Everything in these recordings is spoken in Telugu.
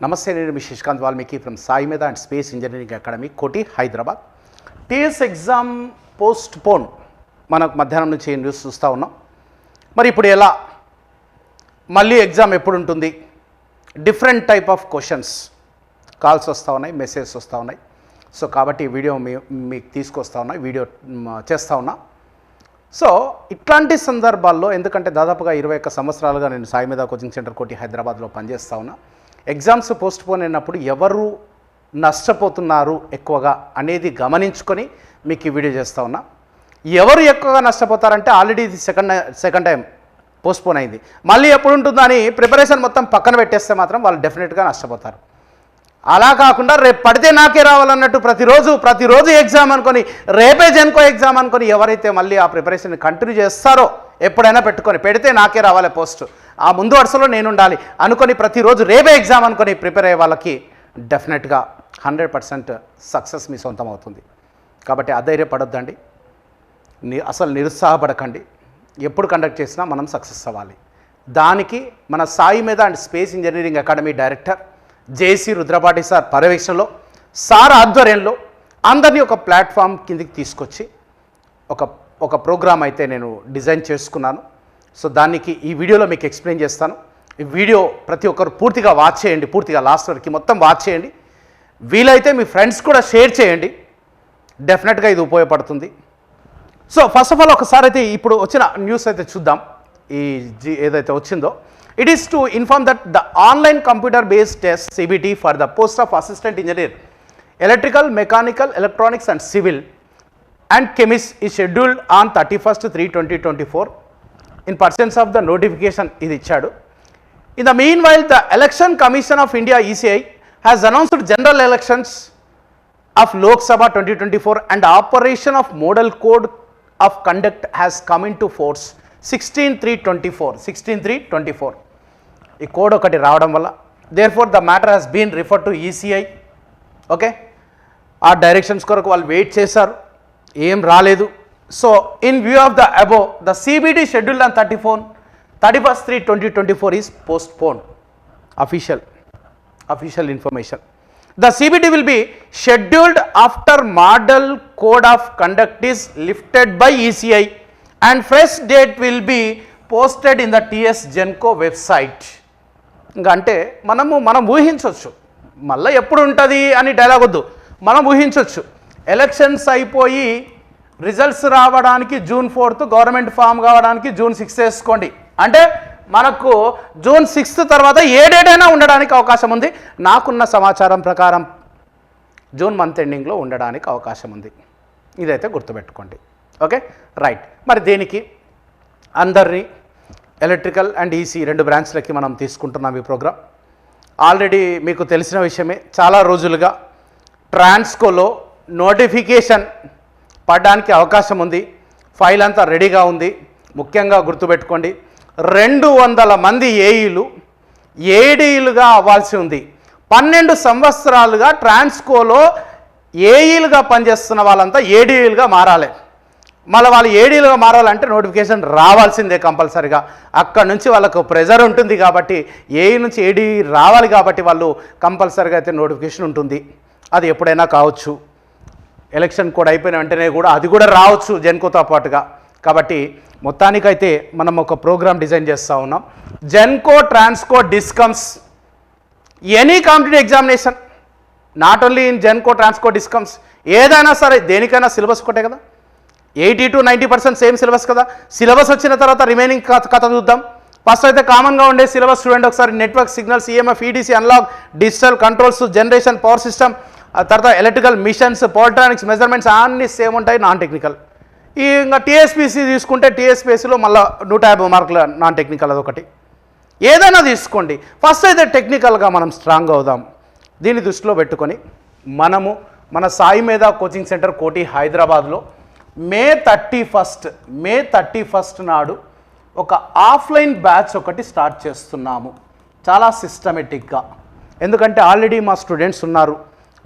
నమస్తే, నేను మీ శశికాంత్ వాల్మీకి ఫ్రమ్ సాయి మేధా అండ్ స్పేస్ ఇంజనీరింగ్ అకాడమీ, కోటి, Hyderabad. TS exam post phone మనకు మధ్యాహ్నం నుంచి న్యూస్ చూస్తూ ఉన్నాం. మరి ఇప్పుడు ఎలా, మళ్ళీ ఎగ్జామ్ ఎప్పుడు ఉంటుంది, different type of questions, calls వస్తూ ఉన్నాయి, మెసేజెస్ వస్తూ ఉన్నాయి. సో కాబట్టి ఈ వీడియో మీకు తీసుకొస్తా ఉన్నా, వీడియో చేస్తూ ఉన్నా. సో ఇట్లాంటి సందర్భాల్లో, ఎందుకంటే దాదాపుగా 21 సంవత్సరాలుగా నేను సాయి మేధా కోచింగ్ సెంటర్, కోటి, హైదరాబాద్లో పనిచేస్తూ ఉన్నా. ఎగ్జామ్స్ పోస్ట్ పోన్ అయినప్పుడు ఎవరు నష్టపోతున్నారు ఎక్కువగా అనేది గమనించుకొని మీకు ఈ వీడియో చేస్తూ ఉన్నా. ఎవరు ఎక్కువగా నష్టపోతారంటే, ఆల్రెడీ ఇది సెకండ్ టైం పోస్ట్ పోన్ అయింది, మళ్ళీ ఎప్పుడు ఉంటుందో అని ప్రిపరేషన్ మొత్తం పక్కన పెట్టేస్తే మాత్రం వాళ్ళు డెఫినెట్గా నష్టపోతారు. అలా కాకుండా రేపు పడితే నాకే రావాలన్నట్టు ప్రతిరోజు ఎగ్జామ్ అనుకొని, రేపే జెన్కో ఎగ్జామ్ అనుకొని ఎవరైతే మళ్ళీ ఆ ప్రిపరేషన్ కంటిన్యూ చేస్తారో, ఎప్పుడైనా పెడితే నాకే రావాలి పోస్ట్, ఆ ముందు వరుసలో నేను ఉండాలి అనుకొని ప్రతిరోజు రేపే ఎగ్జామ్ అనుకొని ప్రిపేర్ అయ్యే వాళ్ళకి డెఫినెట్గా 100% సక్సెస్ మీ సొంతం అవుతుంది. కాబట్టి అధైర్యపడొద్దండి, అసలు నిరుత్సాహపడకండి. ఎప్పుడు కండక్ట్ చేసినా మనం సక్సెస్ అవ్వాలి. దానికి మన సాయి మేధా and space engineering academy director JC Rudrapati sir పర్యవేక్షణలో, సార్ ఆధ్వర్యంలో అందరినీ ఒక ప్లాట్ఫామ్ కిందికి తీసుకొచ్చి ఒక ప్రోగ్రామ్ అయితే నేను డిజైన్ చేసుకున్నాను. సో దానికి ఈ వీడియోలో మీకు ఎక్స్ప్లెయిన్ చేస్తాను. ఈ వీడియో ప్రతి ఒక్కరు పూర్తిగా వాచ్ చేయండి, పూర్తిగా లాస్ట్ వరకు మొత్తం వాచ్ చేయండి. వీలైతే మీ ఫ్రెండ్స్ కూడా షేర్ చేయండి, డెఫినెట్గా ఇది ఉపయోగపడుతుంది. సో ఫస్ట్ ఆఫ్ ఆల్ ఒకసారి అయితే ఇప్పుడు వచ్చిన న్యూస్ అయితే చూద్దాం. ఏదైతే వచ్చిందో, it is to inform that the online computer based test CBT for the post of assistant engineer electrical, mechanical, electronics and civil and chemist is scheduled on 31/3/2024 in pursuance of the notification ఇది ఇచ్చాడు. In the meanwhile, the Election Commission of India ECI has announced general elections of Lok Sabha 2024 and operation of model code of conduct has come into force 16/3/24 ఈ కోడ్ ఒకటి రావడం వల్ల, therefore the matter has been refer to ECI. Okay, ఆ డైరెక్షన్స్ కొరకు వాళ్ళు వెయిట్ చేశారు, ఏం రాలేదు. So in view of the above, the CBT scheduled on 31/3/2024 is postpone. Official information. The CBT will be scheduled after model code of conduct is lifted by ECI and fresh date will be posted in the TS Genco website. ఇంకా అంటే మనం ఊహించవచ్చు, మళ్ళీ ఎప్పుడు ఉంటుంది అని డైలాగ్ వద్దు, మనం ఊహించవచ్చు. ఎలక్షన్స్ అయిపోయి రిజల్ట్స్ రావడానికి June 4th, గవర్నమెంట్ ఫామ్ కావడానికి June 6th వేసుకోండి. అంటే మనకు June 6th తర్వాత ఏ డేట్ అయినా ఉండడానికి అవకాశం ఉంది. నాకున్న సమాచారం ప్రకారం జూన్ మంత్ ఎండింగ్లో ఉండడానికి అవకాశం ఉంది. ఇదైతే గుర్తుపెట్టుకోండి. Okay, right. మరి దేనికి అందరినీ ఎలక్ట్రికల్ అండ్ ఈసీ 2 బ్రాంచ్లకి మనం తీసుకుంటున్నాం ఈ ప్రోగ్రామ్. ఆల్రెడీ మీకు తెలిసిన విషయమే, చాలా రోజులుగా ట్రాన్స్కోలో నోటిఫికేషన్ పడడానికి అవకాశం ఉంది. ఫైల్ అంతా రెడీగా ఉంది. ముఖ్యంగా గుర్తుపెట్టుకోండి, 200 మంది ఏఈలుగా అవ్వాల్సి ఉంది. 12 సంవత్సరాలుగా ట్రాన్స్కోలో ఏఈలుగా పనిచేస్తున్న వాళ్ళంతా ఏడీలుగా మారాలి. మళ్ళీ వాళ్ళు ఏడీలుగా మారాలంటే నోటిఫికేషన్ రావాల్సిందే కంపల్సరిగా. అక్కడ నుంచి వాళ్ళకు ప్రెజర్ ఉంటుంది కాబట్టి, ఏఈ నుంచి ఏడీ రావాలి కాబట్టి వాళ్ళు కంపల్సరిగా అయితే నోటిఫికేషన్ ఉంటుంది. అది ఎప్పుడైనా కావచ్చు. ఎలక్షన్ కోడ్ అయిపోయిన వెంటనే కూడా అది కూడా రావచ్చు జెన్కోతో పాటుగా. కాబట్టి మొత్తానికైతే మనం ఒక ప్రోగ్రామ్ డిజైన్ చేస్తూ ఉన్నాం. Genco, Transco, discoms, any competitive examination, not only in Genco, Transco, discoms, ఏదైనా సరే దేనికైనా సిలబస్ ఒకటే కదా, 80 to 90% సేమ్ సిలబస్ కదా. సిలబస్ వచ్చిన తర్వాత రిమైనింగ్ కథ చూద్దాం. ఫస్ట్ అయితే కామన్గా ఉండే సిలబస్ చూడండి ఒకసారి. Network, signals, EMF, EDC, unlock, digital, controls, generation, power system, తర్వాత ఎలక్ట్రికల్, మిషన్స్, పవర్ట్రానిక్స్, మెజర్మెంట్స్ అన్నీ సేమ్ ఉంటాయి. Non technical. ఇంకా టీఎస్పీసీ తీసుకుంటే టీఎస్పీసీలో మళ్ళీ 150 మార్కుల నాన్ టెక్నికల్, అదొకటి. ఏదైనా తీసుకోండి. ఫస్ట్ అయితే టెక్నికల్గా మనం స్ట్రాంగ్ అవుదాం. దీన్ని దృష్టిలో పెట్టుకొని మనము మన సాయి మేధా కోచింగ్ సెంటర్, కోటి, హైదరాబాద్లో మే 31 నాడు ఒక ఆఫ్లైన్ బ్యాచ్ ఒకటి స్టార్ట్ చేస్తున్నాము, చాలా సిస్టమేటిక్గా. ఎందుకంటే ఆల్రెడీ మా స్టూడెంట్స్ ఉన్నారు,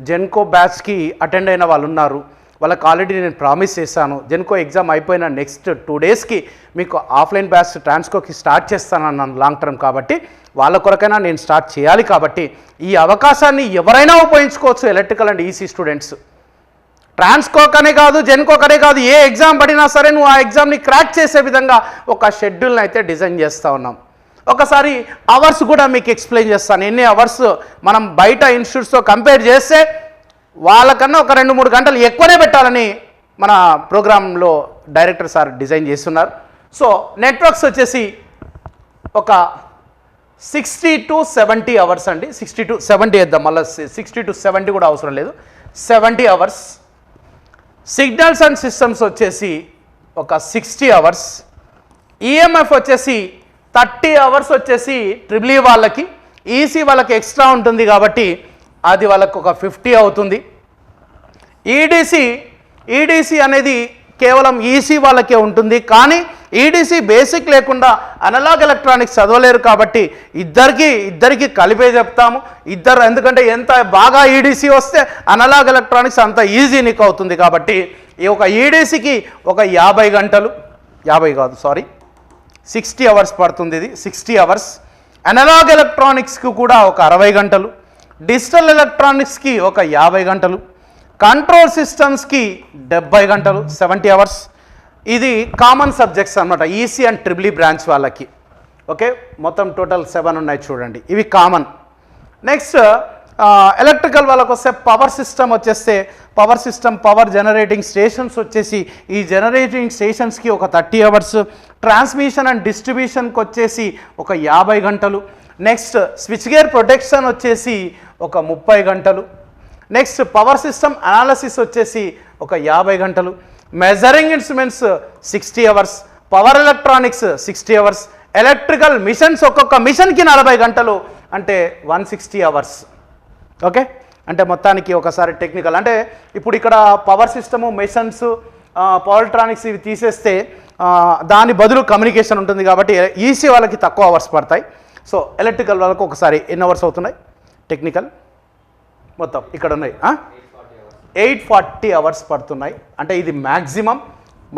జెన్కో బ్యాచ్కి అటెండ్ అయిన వాళ్ళు ఉన్నారు. వాళ్ళకి ఆల్రెడీ నేను ప్రామిస్ చేశాను, జెన్కో ఎగ్జామ్ అయిపోయిన నెక్స్ట్ 2 డేస్కి మీకు ఆఫ్లైన్ బ్యాచ్ ట్రాన్స్కోకి స్టార్ట్ చేస్తానన్నాను లాంగ్ టర్మ్. కాబట్టి వాళ్ళ కొరకైనా నేను స్టార్ట్ చేయాలి. కాబట్టి ఈ అవకాశాన్ని ఎవరైనా ఉపయోగించుకోవచ్చు, ఎలక్ట్రికల్ అండ్ ఈసీ స్టూడెంట్స్. ట్రాన్స్కోకనే కాదు, జెన్కోకనే కాదు, ఏ ఎగ్జామ్ పడినా సరే నువ్వు ఆ ఎగ్జామ్ని క్రాక్ చేసే విధంగా ఒక షెడ్యూల్ని అయితే డిజైన్ చేస్తూ ఉన్నాం. ఒకసారి అవర్స్ కూడా మీకు ఎక్స్ప్లెయిన్ చేస్తాను. ఎన్ని అవర్స్ మనం బయట ఇన్స్టిట్యూట్స్తో కంపేర్ చేస్తే వాళ్ళకన్నా ఒక 2-3 గంటలు ఎక్కువనే పెట్టాలని మన ప్రోగ్రాంలో డైరెక్టర్ సార్ డిజైన్ చేస్తున్నారు. సో నెట్వర్క్స్ వచ్చేసి ఒక 60 to 70 అవర్స్ అండి. 60 to 70 వేద్దాం, మళ్ళీ 60 to 70 కూడా అవసరం లేదు, 70 అవర్స్. సిగ్నల్స్ అండ్ సిస్టమ్స్ వచ్చేసి ఒక 60 అవర్స్. ఈఎంఎఫ్ వచ్చేసి 30 అవర్స్ వచ్చేసి ట్రిపుల్ ఈ వాళ్ళకి, ఈసీ వాళ్ళకి ఎక్స్ట్రా ఉంటుంది కాబట్టి అది వాళ్ళకు ఒక 50 అవుతుంది. ఈడీసీ అనేది కేవలం ఈసీ వాళ్ళకే ఉంటుంది. కానీ ఈడీసీ బేసిక్ లేకుండా అనలాగ్ ఎలక్ట్రానిక్స్ చదవలేరు కాబట్టి ఇద్దరికి కలిపే చెప్తాము. ఎందుకంటే ఎంత బాగా ఈడీసీ వస్తే అనలాగ్ ఎలక్ట్రానిక్స్ అంత ఈజీ నీకు అవుతుంది. కాబట్టి ఈ ఒక ఈడీసీకి ఒక 50 గంటలు, 50 కాదు సారీ 60 అవర్స్ పడుతుంది. ఇది 60 అవర్స్. అనలాగ్ ఎలక్ట్రానిక్స్కి కూడా ఒక 60 గంటలు, డిజిటల్ ఎలక్ట్రానిక్స్కి ఒక 50 గంటలు, కంట్రోల్ సిస్టమ్స్కి 70 గంటలు, 70 అవర్స్. ఇది కామన్ సబ్జెక్ట్స్ అనమాట, EC and triple E branch వాళ్ళకి. ఓకే, మొత్తం టోటల్ 7 ఉన్నాయి చూడండి, ఇవి కామన్. నెక్స్ట్ ఎలక్ట్రికల్ వాళ్ళకు వస్తే పవర్ సిస్టమ్ వచ్చేస్తే పవర్ జనరేటింగ్ స్టేషన్స్ వచ్చేసి ఈ జనరేటింగ్ స్టేషన్స్కి ఒక 30 అవర్స్. ట్రాన్స్మిషన్ అండ్ డిస్ట్రిబ్యూషన్కి వచ్చేసి ఒక 50 గంటలు. నెక్స్ట్ స్విచ్ గేర్ ప్రొటెక్షన్ వచ్చేసి ఒక 30 గంటలు. నెక్స్ట్ పవర్ సిస్టమ్ అనాలసిస్ వచ్చేసి ఒక 50 గంటలు. Measuring instruments 60 hours. Power electronics 60 hours. Electrical machines ఒక్కొక్క మిషన్కి 40 గంటలు, అంటే 160 అవర్స్. ఓకే, అంటే మొత్తానికి ఒకసారి టెక్నికల్ అంటే ఇప్పుడు ఇక్కడ power system, machines, power electronics ఇవి తీసేస్తే దాని బదులు కమ్యూనికేషన్ ఉంటుంది కాబట్టి ఈసీ వాళ్ళకి తక్కువ అవర్స్ పడతాయి. సో ఎలక్ట్రికల్ వాళ్ళకు ఒకసారి ఎన్ని అవర్స్ అవుతున్నాయి టెక్నికల్ మొత్తం ఇక్కడ ఉన్నాయి 840 అవర్స్ పడుతున్నాయి. అంటే ఇది మ్యాక్సిమం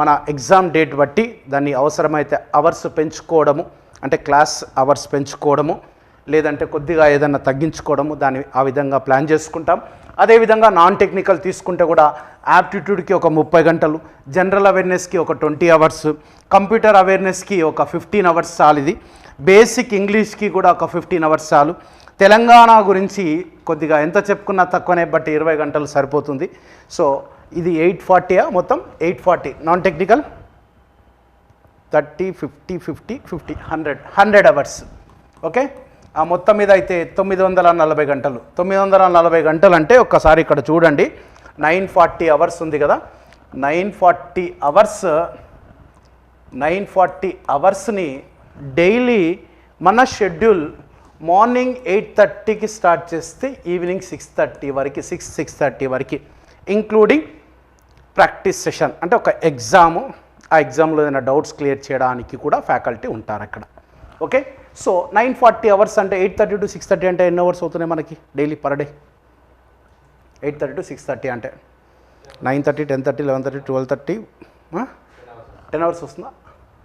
మన ఎగ్జామ్ డేట్ బట్టి దాన్ని అవసరమైతే అవర్స్ పెంచుకోవడము, అంటే క్లాస్ అవర్స్ పెంచుకోవడము, లేదంటే కొద్దిగా ఏదైనా తగ్గించుకోవడము, దాన్ని ఆ విధంగా ప్లాన్ చేసుకుంటాం. అదేవిధంగా నాన్ టెక్నికల్ తీసుకుంటే కూడా యాప్టిట్యూడ్కి ఒక 30 గంటలు, జనరల్ అవేర్నెస్కి ఒక 20 అవర్స్, కంప్యూటర్ అవేర్నెస్కి ఒక 15 అవర్స్ చాలు. ఇది బేసిక్ ఇంగ్లీష్కి కూడా ఒక 15 అవర్స్ చాలు. తెలంగాణ గురించి కొద్దిగా ఎంత చెప్పుకున్నా తక్కువనే, బట్ 20 గంటలు సరిపోతుంది. సో ఇది 840 మొత్తం 840. Non technical 30, 50, 50, 50, 100 hours. ఓకే, ఆ మొత్తం మీద అయితే 940 గంటలు. 940 గంటలు అంటే ఒక్కసారి ఇక్కడ చూడండి, 940 అవర్స్ ఉంది కదా. 940 అవర్స్ని డైలీ మన షెడ్యూల్ మార్నింగ్ 8:30కి స్టార్ట్ చేస్తే ఈవినింగ్ 6:30 వరకు, 6:30 వరకు, ఇంక్లూడింగ్ ప్రాక్టీస్ సెషన్. అంటే ఒక ఎగ్జాము, ఆ ఎగ్జామ్లో ఏదైనా డౌట్స్ క్లియర్ చేయడానికి కూడా ఫ్యాకల్టీ ఉంటారు అక్కడ. ఓకే, సో 940 అవర్స్ అంటే 8:30 to 6:30 అంటే ఎన్ని అవర్స్ అవుతున్నాయి మనకి డైలీ పర్ డే? 8:30 to 6:30 అంటే 9:30, 10:30, 11:30, 12:30, 10 అవర్స్ వస్తుందా?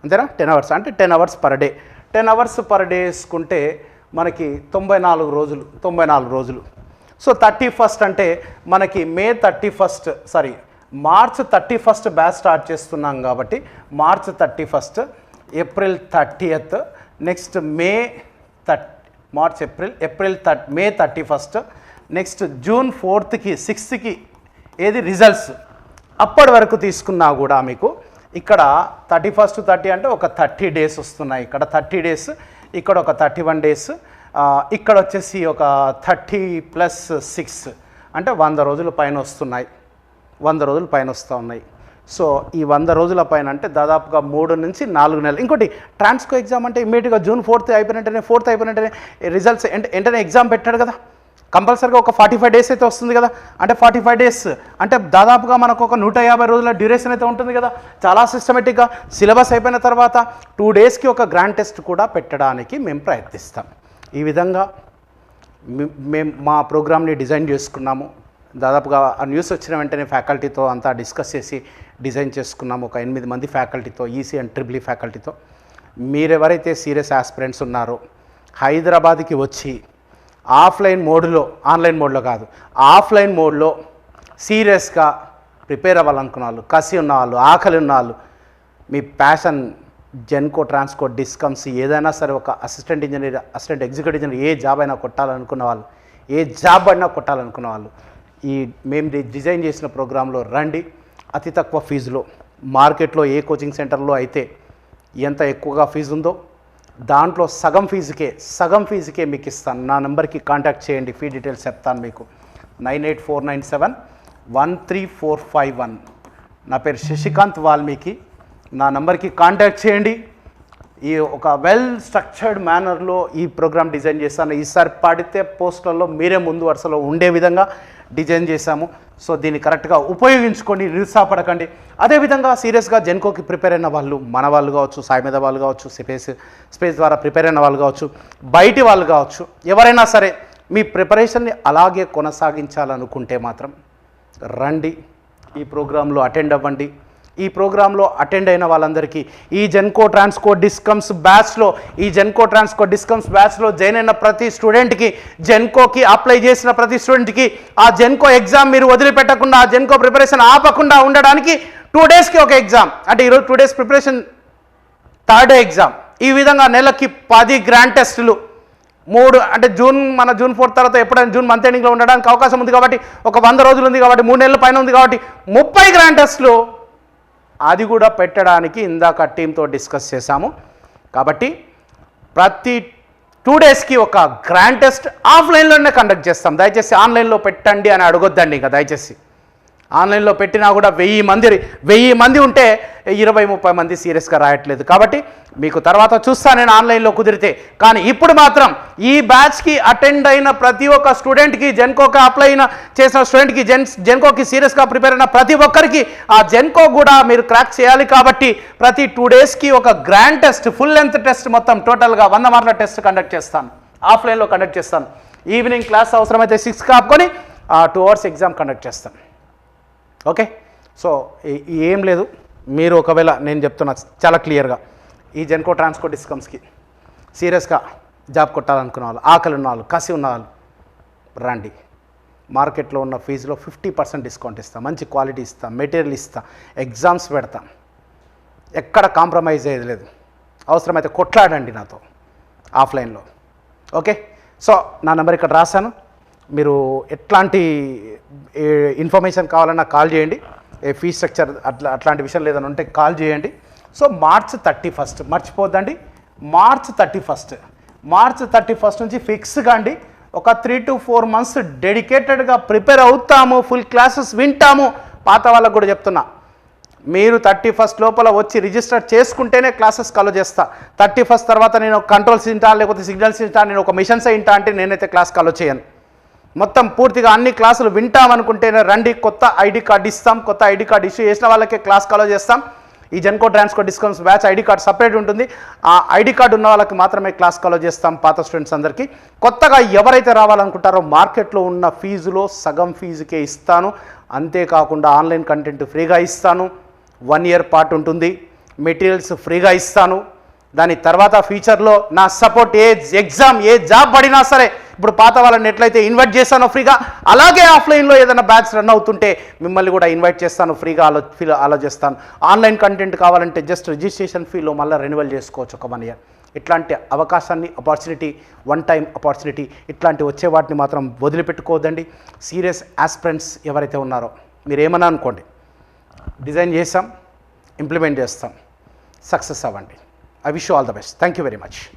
అంతేనా? 10 అవర్స్ అంటే 10 hours per day. 10 hours per day వేసుకుంటే మనకి 94 రోజులు. సో 31st అంటే మనకి మార్చ్ 31st బ్యాచ్ స్టార్ట్ చేస్తున్నాం కాబట్టి March 31st, April 30th, next May 31st, next June 4th, 6th ఏది రిజల్ట్స్. అప్పటి వరకు తీసుకున్నా కూడా మీకు ఇక్కడ 31st, 30 అంటే ఒక 30 డేస్ వస్తున్నాయి. ఇక్కడ 30 డేస్, ఇక్కడ ఒక 31 డేస్, ఇక్కడ వచ్చేసి ఒక 30+6 అంటే 100 రోజుల పైన వస్తున్నాయి. 100 రోజుల పైన వస్తూ ఉన్నాయి. సో ఈ 100 రోజుల పైన అంటే దాదాపుగా 3 నుంచి 4 నెలలు. ఇంకోటి ట్రాన్స్కో ఎగ్జామ్ అంటే ఇమ్మీడియట్గా జూన్ 4th అయిపోయినట్టేనే, 4th అయిపోయినట్టేనే రిజల్ట్స్ వెంటనే ఎగ్జామ్ పెట్టాడు కదా. కంపల్సరీగా ఒక 45 డేస్ అయితే వస్తుంది కదా. అంటే 45 డేస్ అంటే దాదాపుగా మనకు ఒక 150 రోజుల డ్యూరేషన్ అయితే ఉంటుంది కదా. చాలా సిస్టమేటిక్గా సిలబస్ అయిపోయిన తర్వాత 2 డేస్కి ఒక గ్రాండ్ టెస్ట్ కూడా పెట్టడానికి మేము ప్రయత్నిస్తాం. ఈ విధంగా మేము మా ప్రోగ్రామ్ని డిజైన్ చేసుకున్నాము. దాదాపుగా ఆ న్యూస్ వచ్చిన వెంటనే ఫ్యాకల్టీతో అంతా డిస్కస్ చేసి డిజైన్ చేసుకున్నాము. ఒక 8 మంది ఫ్యాకల్టీతో, EC and triple E ఫ్యాకల్టీతో. మీరెవరైతే serious aspirants ఉన్నారో హైదరాబాద్కి వచ్చి ఆఫ్లైన్ మోడ్లో, ఆన్లైన్ మోడ్లో కాదు, ఆఫ్లైన్ మోడ్లో సీరియస్గా ప్రిపేర్ అవ్వాలనుకున్న వాళ్ళు, కసి ఉన్న వాళ్ళు, ఆకలి ఉన్న వాళ్ళు, మీ ప్యాషన్ జెన్కో, ట్రాన్స్కో, డిస్కమ్స్ ఏదైనా సరే, ఒక assistant engineer, assistant executive engineer, ఏ జాబ్ అయినా కొట్టాలనుకున్న వాళ్ళు, ఏ జాబ్ అయినా కొట్టాలనుకున్న వాళ్ళు ఈ మేము డిజైన్ చేసిన ప్రోగ్రాంలో రండి. అతి తక్కువ ఫీజులో, మార్కెట్లో ఏ కోచింగ్ సెంటర్లో అయితే ఎంత ఎక్కువగా ఫీజు ఉందో దాంట్లో సగం ఫీజుకే మీకు ఇస్తాను. నా నెంబర్కి కాంటాక్ట్ చేయండి, ఫీ డీటెయిల్స్ చెప్తాను మీకు. 9849713451. నా పేరు శశికాంత్ వాల్మీకి. నా నెంబర్కి కాంటాక్ట్ చేయండి. ఈ ఒక వెల్ స్ట్రక్చర్డ్ మేనర్లో ఈ ప్రోగ్రామ్ డిజైన్ చేశాను. ఈసారి పడితే పోస్టులలో మీరే ముందు వరుసలో ఉండే విధంగా డిజైన్ చేశాము. సో దీన్ని కరెక్ట్గా ఉపయోగించుకొని నిరుత్సాహపడకండి. అదేవిధంగా సీరియస్గా జెన్కోకి ప్రిపేర్ అయిన వాళ్ళు, మన వాళ్ళు కావచ్చు, సాయి మీద వాళ్ళు కావచ్చు, స్పేస్ ద్వారా ప్రిపేర్ అయిన వాళ్ళు కావచ్చు, బయటి వాళ్ళు కావచ్చు, ఎవరైనా సరే మీ ప్రిపరేషన్ని అలాగే కొనసాగించాలనుకుంటే మాత్రం రండి, ఈ ప్రోగ్రాంలో అటెండ్ అవ్వండి. ఈ ప్రోగ్రాంలో అటెండ్ అయిన వాళ్ళందరికీ ఈ జెన్కో ట్రాన్స్కో డిస్కమ్స్ బ్యాచ్లో జాయిన్ అయిన ప్రతి స్టూడెంట్కి, జెన్కోకి అప్లై చేసిన ప్రతి స్టూడెంట్కి ఆ జెన్కో ఎగ్జామ్ మీరు వదిలిపెట్టకుండా, ఆ జెన్కో ప్రిపరేషన్ ఆపకుండా ఉండడానికి 2 డేస్కి ఒక ఎగ్జామ్, అంటే ఈరోజు 2 days preparation, 3rd day exam. ఈ విధంగా నెలకి 10 గ్రాండ్ టెస్టులు, 3 అంటే జూన్ 4 తర్వాత ఎప్పుడైనా జూన్ మంత్ ఎండింగ్లో ఉండడానికి అవకాశం ఉంది కాబట్టి, ఒక 100 రోజులు ఉంది కాబట్టి, 3 నెలల పైన ఉంది కాబట్టి 30 గ్రాండ్ టెస్టులు అది కూడా పెట్టడానికి ఇందాక టీంతో డిస్కస్ చేశాము. కాబట్టి ప్రతి 2 డేస్కి ఒక గ్రాండ్ టెస్ట్ ఆఫ్లైన్లోనే కండక్ట్ చేస్తాం. దయచేసి ఆన్లైన్లో పెట్టండి అని అడగొద్దండి. ఇంకా దయచేసి ఆన్లైన్లో పెట్టినా కూడా 1000 మంది ఉంటే 20-30 మంది సీరియస్గా రాయట్లేదు. కాబట్టి మీకు తర్వాత చూస్తా నేను ఆన్లైన్లో కుదిరితే. కానీ ఇప్పుడు మాత్రం ఈ బ్యాచ్కి అటెండ్ అయిన ప్రతి ఒక్క స్టూడెంట్కి, జెన్కోకి అప్లై చేసిన స్టూడెంట్కి, జెన్కోకి సీరియస్గా ప్రిపేర్ అయిన ప్రతి ఒక్కరికి ఆ జెన్కో కూడా మీరు క్రాక్ చేయాలి. కాబట్టి ప్రతి 2 డేస్కి ఒక grand test, full length test, మొత్తం టోటల్గా 100 మార్కుల టెస్ట్ కండక్ట్ చేస్తాను. ఆఫ్లైన్లో కండక్ట్ చేస్తాను. ఈవినింగ్ క్లాస్ అవసరమైతే 6కి ఆపుకొని 2 అవర్స్ ఎగ్జామ్ కండక్ట్ చేస్తాను. ఓకే. సో ఏం లేదు, మీరు ఒకవేళ నేను చెప్తున్నా చాలా క్లియర్గా, ఈ జెన్కో ట్రాన్స్కో డిస్కమ్స్కి సీరియస్గా జాబ్ కొట్టాలనుకున్న వాళ్ళు, ఆకలి ఉన్న వాళ్ళు, కసి ఉన్న వాళ్ళు రండి. మార్కెట్లో ఉన్న ఫీజులో 50% డిస్కౌంట్ ఇస్తాం, మంచి క్వాలిటీ ఇస్తాం, మెటీరియల్ ఇస్తాం, ఎగ్జామ్స్ పెడతాం, ఎక్కడ కాంప్రమైజ్ అయ్యేది లేదు. అవసరమైతే కొట్లాడండి నాతో ఆఫ్లైన్లో. ఓకే. సో నా నెంబర్ ఇక్కడ రాశాను. మీరు ఎట్లాంటి ఇన్ఫర్మేషన్ కావాలన్నా కాల్ చేయండి. ఫీ స్ట్రక్చర్ అట్లాంటి విషయం లేదని ఉంటే కాల్ చేయండి. So March 31 మర్చిపోద్దండి. March 31 నుంచి ఫిక్స్ కాండి. ఒక 3 to 4 months డెడికేటెడ్గా ప్రిపేర్ అవుతాము, ఫుల్ క్లాసెస్ వింటాము. పాత వాళ్ళకు కూడా చెప్తున్నా, మీరు 31 లోపల వచ్చి రిజిస్టర్ చేసుకుంటేనే క్లాసెస్ కాలో చేస్తా. 31 తర్వాత నేను కంట్రోల్స్ ఇంటా, లేకపోతే సిగ్నల్స్ ఇంటా, నేను ఒక మిషన్స్ ఇంటా అంటే నేనైతే క్లాస్ కాలో చేయను. మొత్తం పూర్తిగా అన్ని క్లాసులు వింటామనుకుంటేనే రండి. కొత్త ఐడి కార్డు ఇస్తాం. కొత్త ఐడి కార్డు ఇష్యూ చేసిన వాళ్ళకే క్లాస్ కాలో చేస్తాం. ఈ Genco Transco discoms batch ID card separate ఉంటుంది. ఆ ఐడి కార్డు ఉన్న వాళ్ళకి మాత్రమే క్లాస్ కాలో చేస్తాం. పాత స్టూడెంట్స్ అందరికీ. కొత్తగా ఎవరైతే రావాలనుకుంటారో మార్కెట్లో ఉన్న ఫీజులో సగం ఫీజుకే ఇస్తాను. అంతేకాకుండా ఆన్లైన్ కంటెంట్ ఫ్రీగా ఇస్తాను. 1 year పాటు ఉంటుంది. మెటీరియల్స్ ఫ్రీగా ఇస్తాను. దాని తర్వాత ఫ్యూచర్లో నా సపోర్ట్, ఏ ఎగ్జామ్, ఏ జాబ్ పడినా సరే, ఇప్పుడు పాత వాళ్ళని ఎట్లయితే ఇన్వైట్ చేస్తానో ఫ్రీగా, అలాగే ఆఫ్లైన్లో ఏదైనా బ్యాచ్ రన్ అవుతుంటే మిమ్మల్ని కూడా ఇన్వైట్ చేస్తాను, ఫ్రీగా ఆలోచిస్తాను. ఆన్లైన్ కంటెంట్ కావాలంటే జస్ట్ రిజిస్ట్రేషన్ ఫీలో మళ్ళీ రెన్యువల్ చేసుకోవచ్చు ఒక 1 year. ఇట్లాంటి అవకాశాన్ని, ఆపర్చునిటీ, 1 time ఆపర్చునిటీ, ఇట్లాంటి వచ్చే వాటిని మాత్రం వదిలిపెట్టుకోవద్దండి. సీరియస్ ఆస్పిరెంట్స్ ఎవరైతే ఉన్నారో మీరు ఏమన్నా అనుకోండి, డిజైన్ చేస్తాం, ఇంప్లిమెంట్ చేస్తాం, సక్సెస్ అవ్వండి. I wish you all the best. Thank you very much.